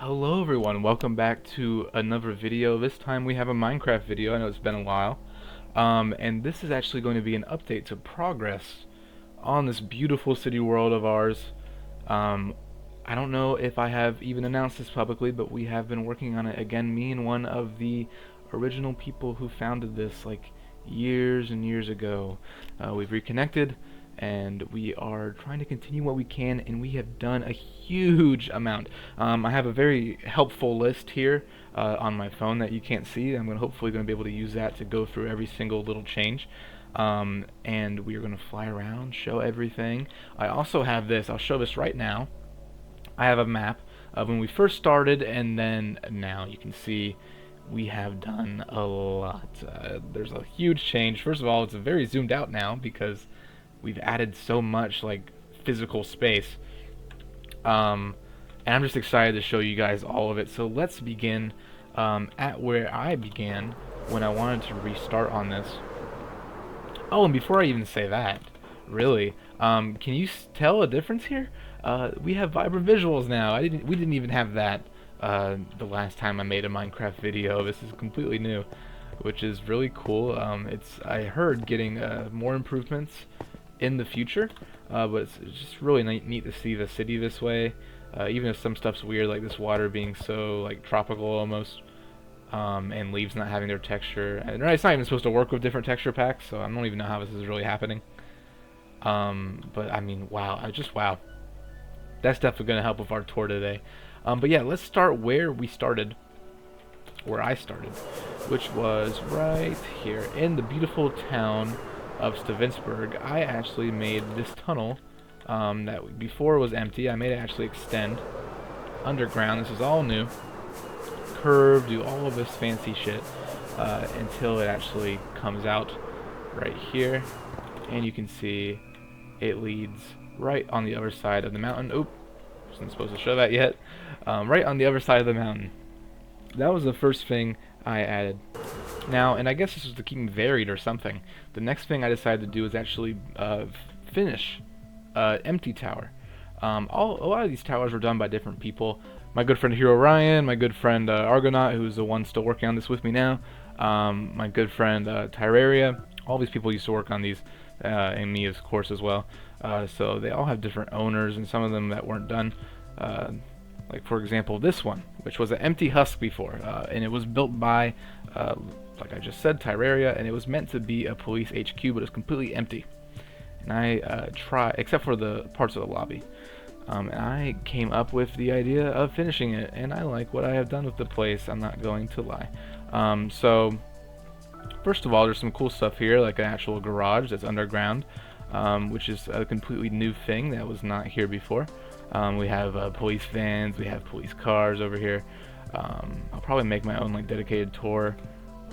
Hello everyone, welcome back to another video. This time we have a Minecraft video. I know it's been a while. And this is actually going to be an update to progress on this beautiful city world of ours. I don't know if I have even announced this publicly, but we have been working on it again, me and one of the original people who founded this like years and years ago. We've reconnected and we are trying to continue what we can, and we have done a huge amount. I have a very helpful list here on my phone that you can't see. I'm hopefully going to be able to use that to go through every single little change. And we are going to fly around, show everything. I also have this, I'll show this right now. I have a map of when we first started, and then now you can see we have done a lot. There's a huge change. First of all, it's very zoomed out now because we've added so much like physical space, and I'm just excited to show you guys all of it. So let's begin at where I began when I wanted to restart on this. Oh, and before I even say that, really, can you tell a difference here? We have vibrant visuals now. We didn't even have that the last time I made a Minecraft video. This is completely new, which is really cool. I heard getting more improvements in the future, but it's just really neat to see the city this way, even if some stuff's weird, like this water being so like tropical almost, and leaves not having their texture, and it's not even supposed to work with different texture packs, so I don't even know how this is really happening. But I mean, wow, wow, that's definitely going to help with our tour today. But yeah, let's start where we started, where I started, which was right here in the beautiful town of Stavensburg. I actually made this tunnel that before was empty. I made it actually extend underground. This is all new. Curve, do all of this fancy shit until it actually comes out right here. And you can see it leads right on the other side of the mountain. Oop, wasn't supposed to show that yet. Right on the other side of the mountain. That was the first thing I added. Now, and I guess this was to keep them varied or something, the next thing I decided to do is actually finish empty tower. A lot of these towers were done by different people. My good friend Hero Ryan, my good friend Argonaut, who's the one still working on this with me now, my good friend Tyraria. All these people used to work on these, and me of course as well. So they all have different owners, and some of them that weren't done. Like for example this one, which was an empty husk before, and it was built by, like I just said, Tyraria, and it was meant to be a police HQ, but it's completely empty. And I except for the parts of the lobby. And I came up with the idea of finishing it, and I like what I have done with the place, I'm not going to lie. So first of all, there's some cool stuff here, like an actual garage that's underground, which is a completely new thing that was not here before. We have police vans, we have police cars over here. I'll probably make my own like dedicated tour.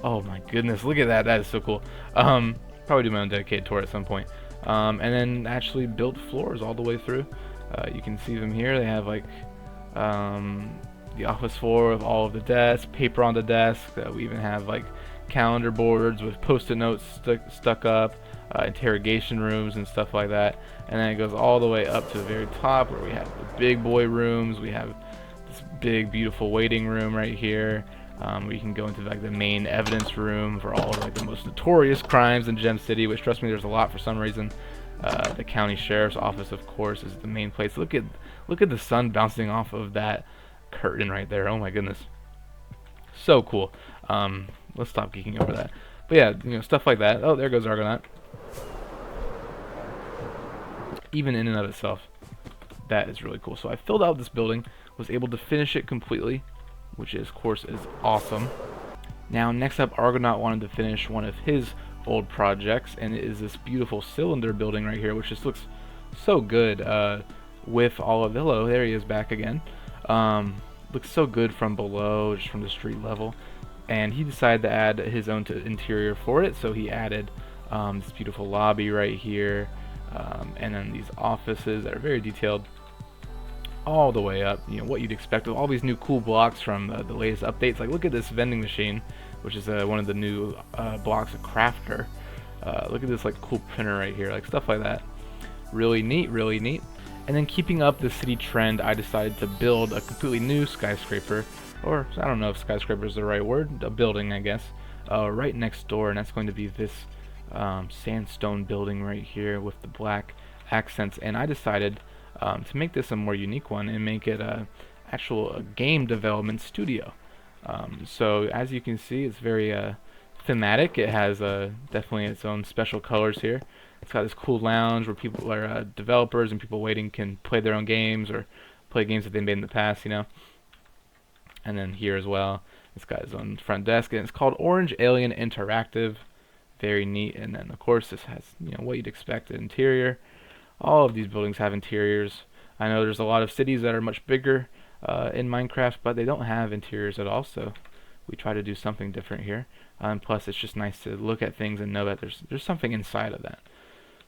Oh my goodness, look at that, that is so cool. Probably do my own dedicated tour at some point. And then actually built floors all the way through. You can see them here. They have like the office floor with all of the desks, paper on the desk. We even have like calendar boards with post-it notes stuck up, interrogation rooms and stuff like that. And then it goes all the way up to the very top where we have the big boy rooms. We have this big beautiful waiting room right here, where you can go into like the main evidence room for all of like the most notorious crimes in Gem City, which trust me, there's a lot for some reason. The county sheriff's office, of course, is the main place. Look at the sun bouncing off of that curtain right there. Oh my goodness, so cool. Let's stop geeking over that. But yeah, you know, stuff like that. Oh, there goes Argonaut. Even in and of itself, that is really cool. So I filled out this building, was able to finish it completely, which of course is awesome. Now next up, Argonaut wanted to finish one of his old projects, and it is this beautiful cylinder building right here, which just looks so good with all of, hello, there he is back again. Looks so good from below, just from the street level. And he decided to add his own interior for it, so he added this beautiful lobby right here, and then these offices that are very detailed all the way up, you know, what you'd expect with all these new cool blocks from the latest updates. Like look at this vending machine, which is one of the new blocks of Crafter. Look at this like cool printer right here, like stuff like that. Really neat, really neat. And then keeping up the city trend, I decided to build a completely new skyscraper, or I don't know if skyscraper is the right word, a building I guess, right next door, and that's going to be this sandstone building right here with the black accents. And I decided to make this a more unique one and make it a actual game development studio. So as you can see, it's very thematic. It has definitely its own special colors here. It's got this cool lounge where people are developers and people waiting can play their own games or play games that they made in the past, you know. And then here as well, it's got its own front desk, and it's called Orange Alien Interactive. Very neat. And then of course this has, you know, what you'd expect, the interior. All of these buildings have interiors. I know there's a lot of cities that are much bigger in Minecraft, but they don't have interiors at all, so we try to do something different here. And plus it's just nice to look at things and know that there's something inside of that.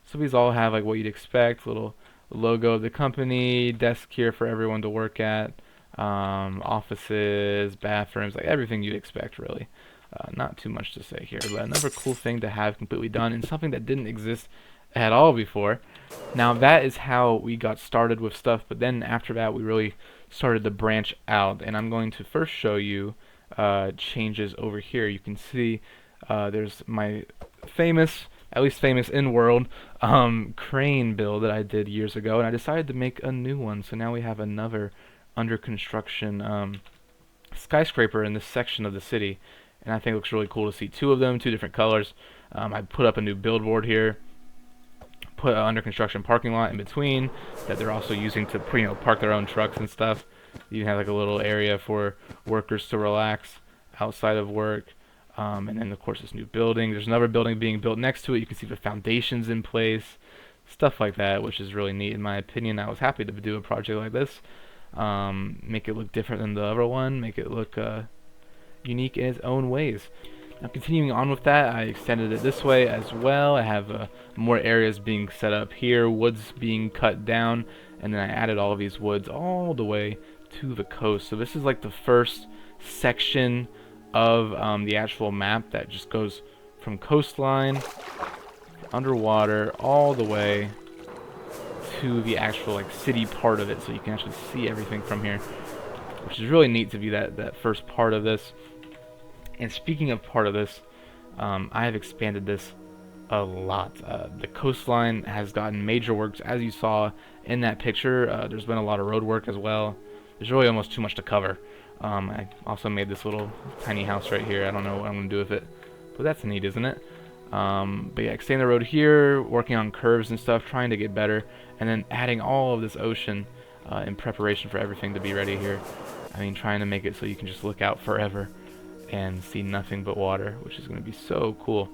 So these all have like what you'd expect, little logo of the company, desk here for everyone to work at, offices, bathrooms, like everything you'd expect really. Not too much to say here, but another cool thing to have completely done and something that didn't exist at all before. Now that is how we got started with stuff, but then after that we really started to branch out, and I'm going to first show you changes over here. You can see there's my famous, at least famous in world, crane build that I did years ago, and I decided to make a new one. So now we have another under construction skyscraper in this section of the city, and I think it looks really cool to see two of them, two different colors. I put up a new billboard here, put an under construction parking lot in between that they're also using to, you know, park their own trucks and stuff. You have like a little area for workers to relax outside of work. And then of course this new building. There's another building being built next to it. You can see the foundations in place, stuff like that, which is really neat in my opinion. I was happy to do a project like this. Make it look different than the other one, make it look unique in its own ways. Now continuing on with that, I extended it this way as well. I have more areas being set up here, woods being cut down, and then I added all of these woods all the way to the coast. So this is like the first section of the actual map that just goes from coastline, underwater, all the way to the actual like city part of it, so you can actually see everything from here, which is really neat to be that first part of this. And speaking of part of this, I have expanded this a lot. The coastline has gotten major works, as you saw in that picture. There's been a lot of road work as well. There's really almost too much to cover. I also made this little tiny house right here. I don't know what I'm going to do with it, but that's neat, isn't it? But yeah, extending the road here, working on curves and stuff, trying to get better, and then adding all of this ocean in preparation for everything to be ready here. I mean, trying to make it so you can just look out forever and see nothing but water, which is going to be so cool.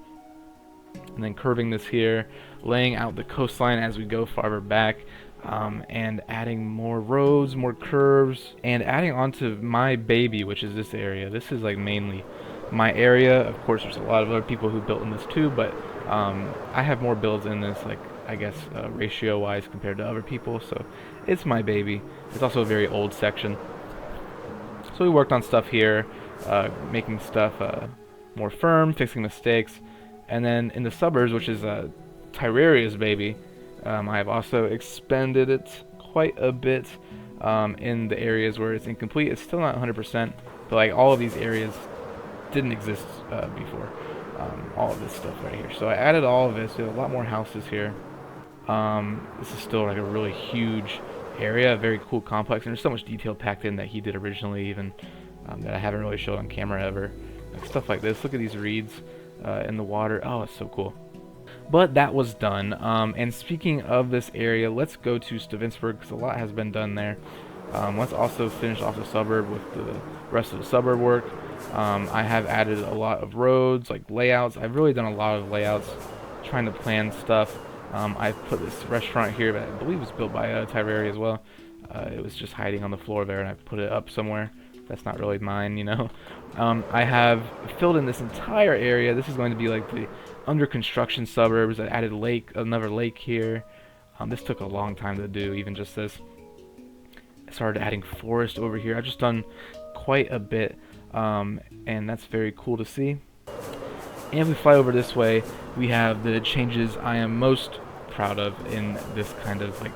And then curving this here, laying out the coastline as we go farther back, and adding more roads, more curves, and adding onto my baby, which is this area. This is like mainly my area. Of course there's a lot of other people who built in this too, but I have more builds in this, like I guess ratio wise compared to other people, so it's my baby. It's also a very old section, so we worked on stuff here, making stuff more firm, fixing mistakes. And then in the suburbs, which is Terraria's baby, I have also expanded it quite a bit in the areas where it's incomplete. It's still not 100%, but like all of these areas didn't exist before. All of this stuff right here. So I added all of this. We have a lot more houses here. This is still like a really huge area, a very cool complex, and there's so much detail packed in that he did originally, even that I haven't really showed on camera ever. Like stuff like this. Look at these reeds in the water. Oh, it's so cool. But that was done. And speaking of this area, let's go to Stavensburg because a lot has been done there. Let's also finish off the suburb with the rest of the suburb work. I have added a lot of roads, like layouts. I've really done a lot of layouts, trying to plan stuff. I've put this restaurant here that I believe was built by Terraria as well. It was just hiding on the floor there, and I put it up somewhere. That's not really mine, you know. I have filled in this entire area. This is going to be like the under construction suburbs. I added another lake here. This took a long time to do, even just this. I started adding forest over here. I've just done quite a bit, and that's very cool to see. And if we fly over this way, we have the changes I am most proud of in this kind of like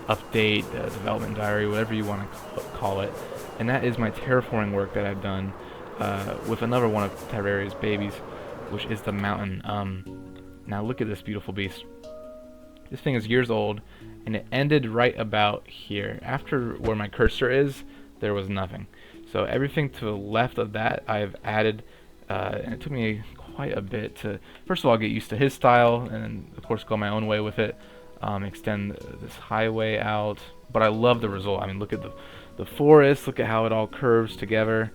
update, development diary, whatever you want to call it. And that is my terraforming work that I've done with another one of Terraria's babies, which is the mountain. Now look at this beautiful beast. This thing is years old, and it ended right about here. After where my cursor is, there was nothing. So everything to the left of that I've added, and it took me quite a bit to, first of all, get used to his style, and then, of course, go my own way with it, extend this highway out. But I love the result. I mean, look at the forest, look at how it all curves together,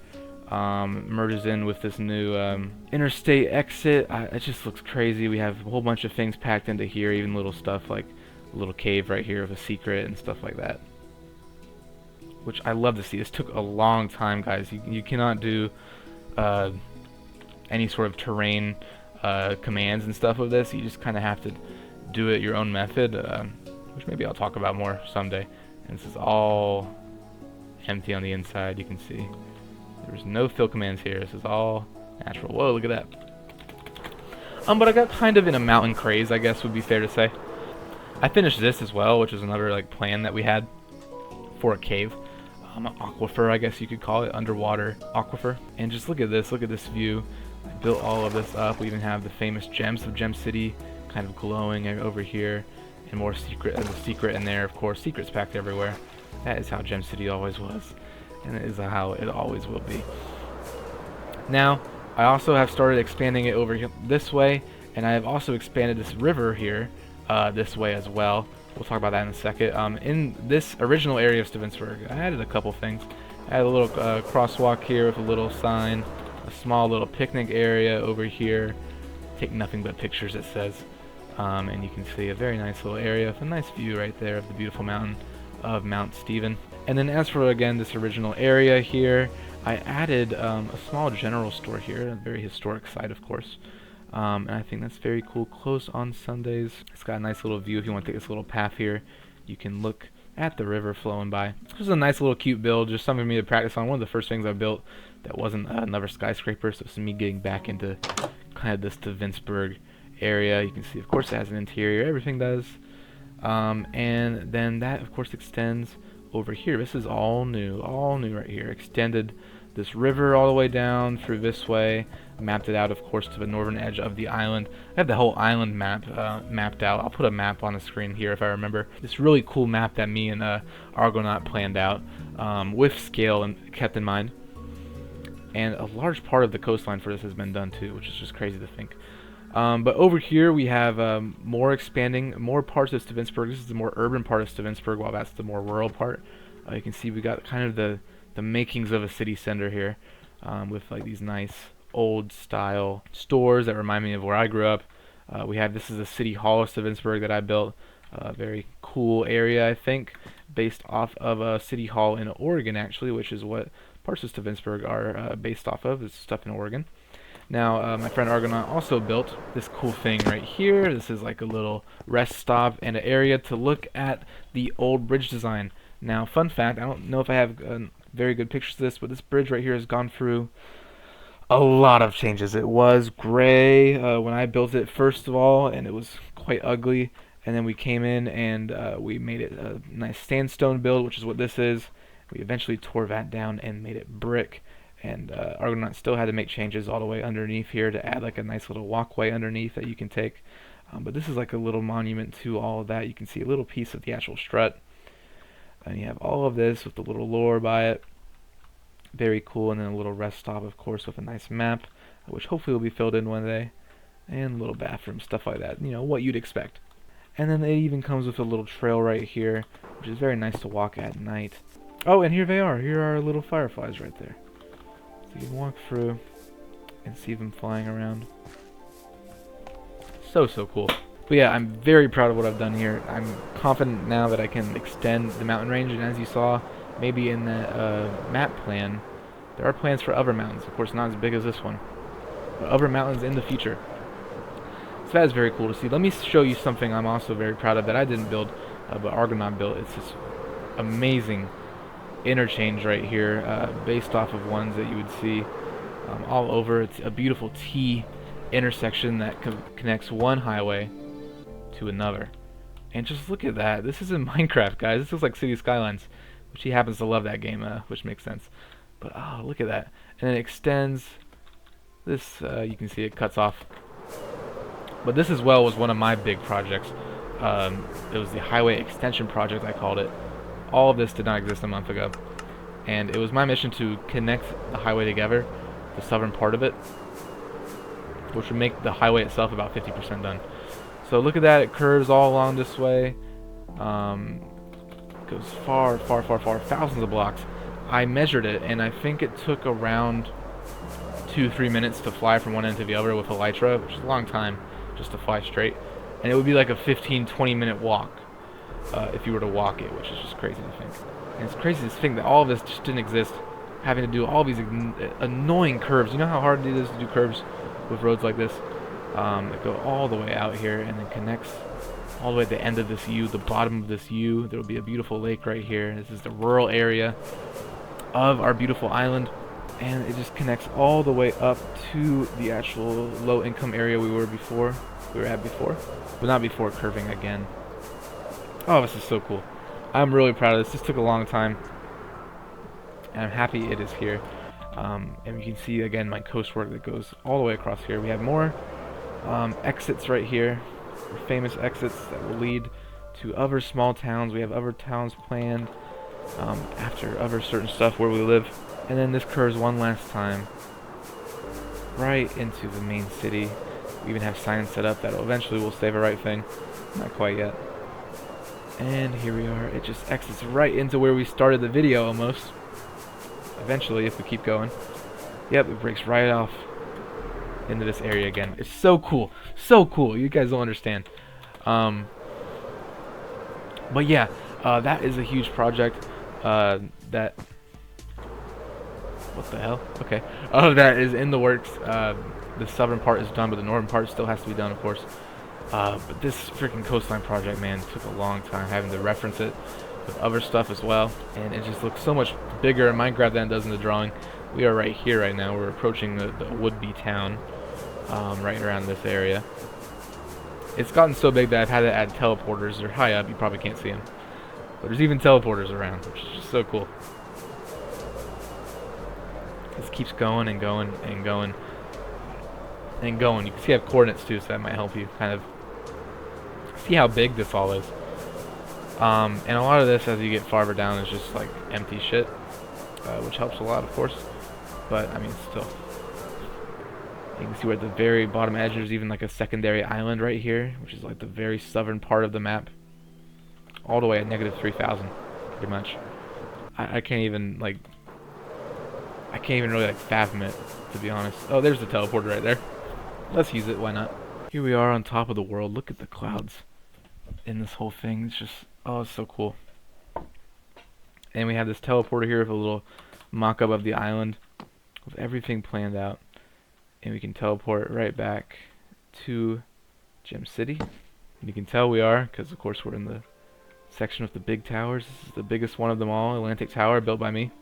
merges in with this new interstate exit. It just looks crazy. We have a whole bunch of things packed into here, even little stuff like a little cave right here with a secret and stuff like that, which I love to see. This took a long time, guys. You cannot do any sort of terrain commands and stuff with this. You just kind of have to do it your own method, which maybe I'll talk about more someday. And this is all empty on the inside. You can see there's no fill commands here. This is all natural. Whoa, look at that. But I got kind of in a mountain craze, I guess would be fair to say. I finished this as well, which is another like plan that we had for a cave. An aquifer, I guess you could call it, underwater aquifer. And just look at this view. I built all of this up. We even have the famous gems of Gem City kind of glowing over here, and more secret as a secret in there, of course. Secrets packed everywhere. That is how Gem City always was, and it is how it always will be. Now, I also have started expanding it over here this way, and I have also expanded this river here this way as well. We'll talk about that in a second. In this original area of Stavnsburg, I added a couple things. I had a little crosswalk here with a little sign, a small little picnic area over here. Take nothing but pictures, it says. And you can see a very nice little area with a nice view right there of the beautiful mountain of Mount Stephen. And then as for, again, this original area here, I added a small general store here, a very historic site, of course. And I think that's very cool. Close on Sundays. It's got a nice little view. If you want to take this little path here, you can look at the river flowing by. This is a nice little cute build, just something for me to practice on. One of the first things I built that wasn't another skyscraper, so it's me getting back into kind of this Stavnsburg area. You can see, of course, it has an interior. Everything does. And then that, of course, extends over here. This is all new right here. Extended this river all the way down through this way. Mapped it out, of course, to the northern edge of the island. I have the whole island map mapped out. I'll put a map on the screen here if I remember. This really cool map that me and Argonaut planned out with scale and kept in mind. And a large part of the coastline for this has been done too, which is just crazy to think. But over here we have more parts of Stavnsburg. This is the more urban part of Stavnsburg, while that's the more rural part. You can see we got kind of the makings of a city center here, with like these nice old style stores that remind me of where I grew up. This is a city hall of Stavnsburg that I built. A very cool area, I think, based off of a city hall in Oregon, actually, which is what parts of Stavnsburg are based off of. It's stuff in Oregon. Now, my friend Argonaut also built this cool thing right here. This is like a little rest stop and an area to look at the old bridge design. Now, fun fact, I don't know if I have very good pictures of this, but this bridge right here has gone through a lot of changes. It was gray when I built it, first of all, and it was quite ugly. And then we came in and we made it a nice sandstone build, which is what this is. We eventually tore that down and made it brick. And Argonaut still had to make changes all the way underneath here to add like a nice little walkway underneath that you can take. But this is like a little monument to all of that. You can see a little piece of the actual strut. And you have all of this with the little lore by it. Very cool. And then a little rest stop, of course, with a nice map, which hopefully will be filled in one day. And a little bathroom, stuff like that. You know, what you'd expect. And then it even comes with a little trail right here, which is very nice to walk at night. Oh, and here they are. Here are our little fireflies right there. So you can walk through and see them flying around. So cool. But yeah, I'm very proud of what I've done here. I'm confident now that I can extend the mountain range, and as you saw, maybe in the map plan, there are plans for other mountains. Of course, not as big as this one, but other mountains in the future. So that is very cool to see. Let me show you something I'm also very proud of that I didn't build, but Argonaut built. It's this amazing interchange right here, based off of ones that you would see all over. It's a beautiful T intersection that connects one highway to another. And just look at that. This is in Minecraft, guys. This looks like City Skylines, which he happens to love that game, which makes sense. But oh, look at that. And it extends. This, you can see it cuts off. But this as well was one of my big projects. It was the highway extension project, I called it. All of this did not exist a month ago. And it was my mission to connect the highway together, the southern part of it, which would make the highway itself about 50% done. So look at that, it curves all along this way. Goes far, far, far, far, thousands of blocks. I measured it, and I think it took around 2-3 minutes to fly from one end to the other with Elytra, which is a long time just to fly straight. And it would be like a 15-20 minute walk if you were to walk it, which is just crazy to think. And it's crazy to think that all of this just didn't exist, having to do all these annoying curves. You know how hard it is to do curves with roads like this? That go all the way out here and then connects all the way at the end of this U, the bottom of this U. There will be a beautiful lake right here. This is the rural area of our beautiful island, and it just connects all the way up to the actual low-income area we were at before, but not before curving again. Oh, this is so cool. I'm really proud of this. This took a long time, and I'm happy it is here. And you can see again my coastwork that goes all the way across here. We have more exits right here, famous exits that will lead to other small towns. We have other towns planned after other certain stuff where we live. And then this curves one last time right into the main city. We even have signs set up that eventually will say the right thing. Not quite yet. And here we are. It just exits right into where we started the video almost. Eventually, if we keep going. Yep, it breaks right off into this area again. It's so cool. So cool. You guys don't understand. But yeah, that is a huge project that... What the hell? Okay. That is in the works. The southern part is done, but the northern part still has to be done, of course. But this freaking coastline project, man, took a long time having to reference it with other stuff as well. And it just looks so much bigger in Minecraft than it does in the drawing. We are right here right now. We're approaching the would-be town right around this area. It's gotten so big that I've had to add teleporters. They're high up. You probably can't see them. But there's even teleporters around, which is just so cool. This keeps going and going and going and going. You can see I have coordinates too, so that might help you kind of see how big this all is. And a lot of this, as you get farther down, is just like empty shit, which helps a lot, of course. But I mean, still, you can see where at the very bottom edge there's even like a secondary island right here, which is like the very southern part of the map, all the way at -3,000, pretty much. I can't even like. I can't even really like fathom it, to be honest. Oh, there's the teleporter right there. Let's use it, why not? Here we are on top of the world. Look at the clouds in this whole thing. It's just, oh, it's so cool. And we have this teleporter here with a little mock-up of the island with everything planned out. And we can teleport right back to Gem City. And you can tell we are, because of course we're in the section with the big towers. This is the biggest one of them all, Atlantic Tower, built by me.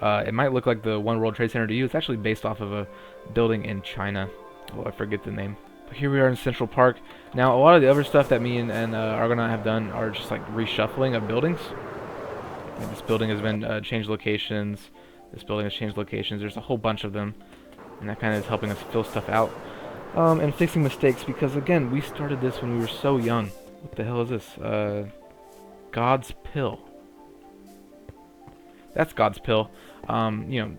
It might look like the One World Trade Center to you. It's actually based off of a building in China. Oh, I forget the name. But here we are in Central Park. Now, a lot of the other stuff that me and Argonaut have done are just like reshuffling of buildings. Like this building has been changed locations. This building has changed locations. There's a whole bunch of them. And that kind of is helping us fill stuff out. And fixing mistakes because, again, we started this when we were so young. What the hell is this? God's Pill. That's God's Pill. You know,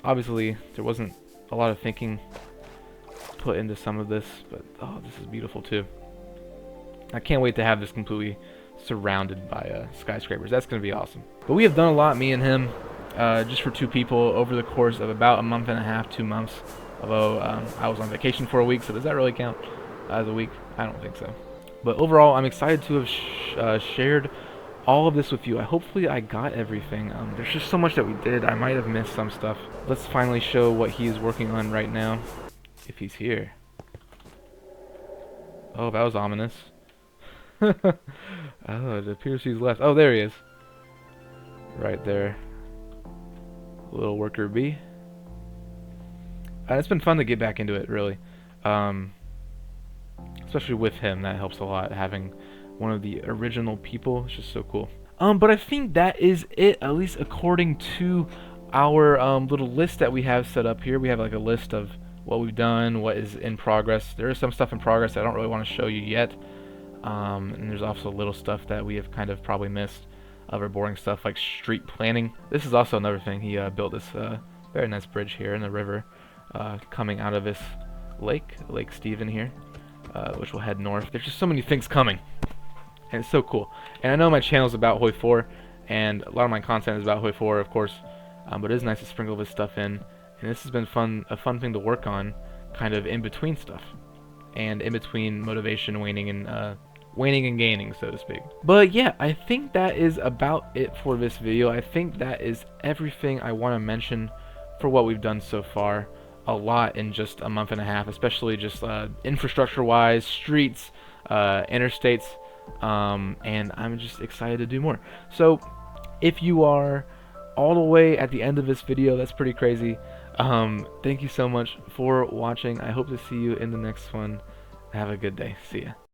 obviously there wasn't a lot of thinking put into some of this, but oh, this is beautiful too. I can't wait to have this completely surrounded by skyscrapers. That's going to be awesome. But we have done a lot, me and him, just for two people over the course of about a month and a half, 2 months. Although I was on vacation for a week, so does that really count as a week? I don't think so. But overall, I'm excited to have shared all of this with you. Hopefully I got everything. There's just so much that we did. I might have missed some stuff. Let's finally show what he is working on right now, if he's here. Oh, that was ominous. Oh, it appears he's left. Oh, there he is. Right there. Little worker bee. It's been fun to get back into it, really. Especially with him, that helps a lot, having one of the original people. It's just so cool. But I think that is it, at least according to our little list that we have set up here. We have like a list of what we've done, what is in progress. There is some stuff in progress I don't really want to show you yet. And there's also little stuff that we have kind of probably missed. Other boring stuff like street planning. This is also another thing. He built this very nice bridge here in the river coming out of this Lake Stephen here, which will head north. There's just so many things coming, and it's so cool. And I know my channel is about Hoi 4, and a lot of my content is about Hoi 4, of course, but it is nice to sprinkle this stuff in, and this has been a fun thing to work on, kind of in between stuff, and in between motivation waning and gaining, so to speak. But yeah, I think that is about it for this video. I think that is everything I want to mention for what we've done so far. A lot in just a month and a half, especially just infrastructure wise, streets, interstates, and I'm just excited to do more. So if you are all the way at the end of this video, that's pretty crazy. Thank you so much for watching. I hope to see you in the next one. Have a good day. See ya.